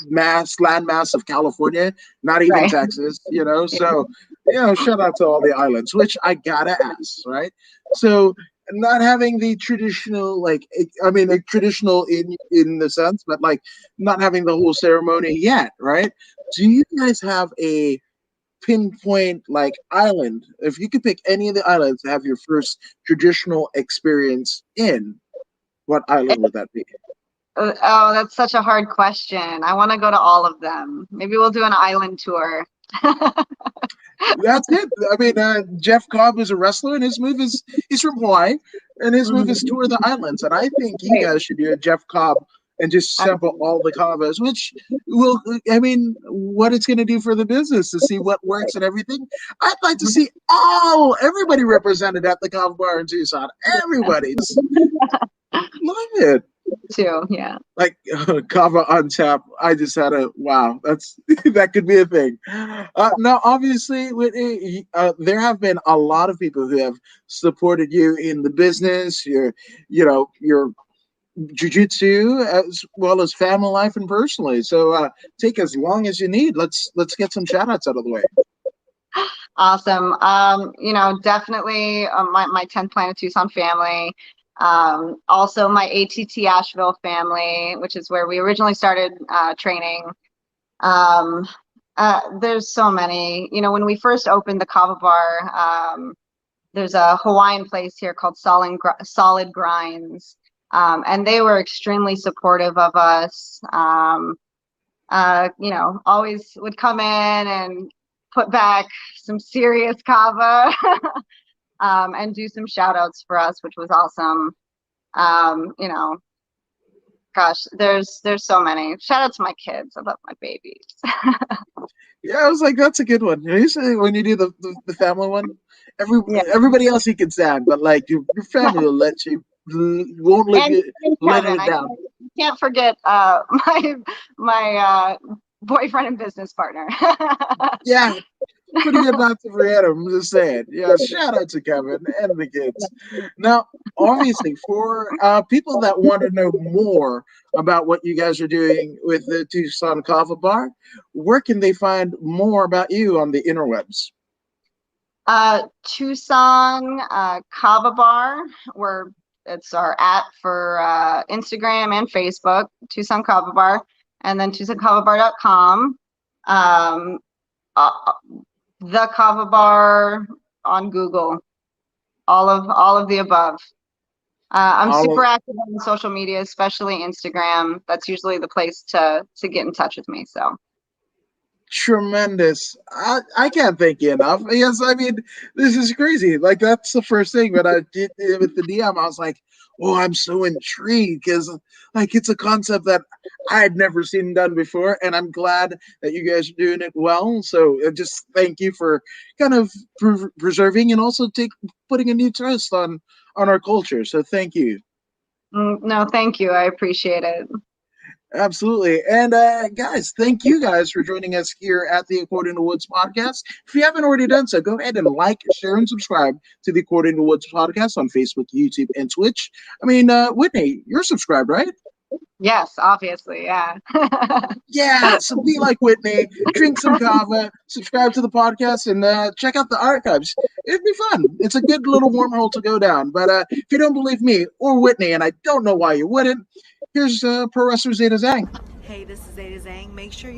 landmass of California, not even Right. Texas, you know. Yeah. So, shout out to all the islands, which I gotta ask, right? So, not having the traditional, like, I mean, like, traditional in the sense, but like not having the whole ceremony yet, right? Do you guys have a pinpoint like island? If you could pick any of the islands to have your first traditional experience in, what island would that be? Oh, that's such a hard question. I want to go to all of them. Maybe we'll do an island tour. That's it. I mean, Jeff Cobb is a wrestler, and his move is he's from Hawaii, and his move is Mhm. tour the islands. And I think you Right. guys should do a Jeff Cobb and just sample all the Kavas, which will, I mean, what it's going to do for the business to see what works and everything. I'd like to see everybody represented at the Kava bar in Tucson. Everybody's love it. Too. Yeah. Like Kava on tap. I just had a wow. That's that could be a thing. Now, obviously, there have been a lot of people who have supported you in the business, your jujitsu, as well as family life and personally. So take as long as you need. Let's get some shout outs out of the way. Awesome. Definitely my 10th Planet Tucson family. Also my ATT Asheville family, which is where we originally started training. Um, there's so many. When we first opened the Kava Bar, there's a Hawaiian place here called Solid Grinds, and they were extremely supportive of us. Always would come in and put back some serious kava and do some shout outs for us, which was awesome. Gosh, there's so many. Shout out to my kids. I love my babies. Yeah, I was like, that's a good one. Usually when you do the family one, Yeah. everybody else you can stand, but like your family will let you won't let And, you and let Kevin, it down. can't forget my boyfriend and business partner. Yeah, pretty good not to forget him. I'm just saying. Yeah, shout out to Kevin and the kids. Now, obviously, for people that want to know more about what you guys are doing with the Tucson Kava Bar, where can they find more about you on the interwebs? Tucson Kava Bar, where it's our for Instagram and Facebook, Tucson Kava Bar, and then TucsonKavaBar.com. Uh, the Kava Bar on Google, all of the above. I'm All of super active on social media, especially Instagram. That's usually the place to get in touch with me. So tremendous. I can't thank you enough. Yes, I mean, this is crazy. Like, that's the first thing when I did with the DM. I was like, oh, I'm so intrigued because, like, it's a concept that I had never seen done before. And I'm glad that you guys are doing it well. So just thank you for kind of preserving and also putting a new twist on our culture. So thank you. no, thank you. I appreciate it. Absolutely. And guys, thank you guys for joining us here at the According to Woods podcast. If you haven't already done so, go ahead and like, share, and subscribe to the According to Woods podcast on Facebook, YouTube, and Twitch. I mean, Whitney, you're subscribed, right? Yes, obviously. Yeah. Yeah, so be like Whitney, drink some kava, subscribe to the podcast, and check out the archives. It'd be fun. It's a good little wormhole to go down. But if you don't believe me or Whitney, and I don't know why you wouldn't, here's Pro Wrestler Zeta Zhang. Hey, this is Zeta Zhang. Make sure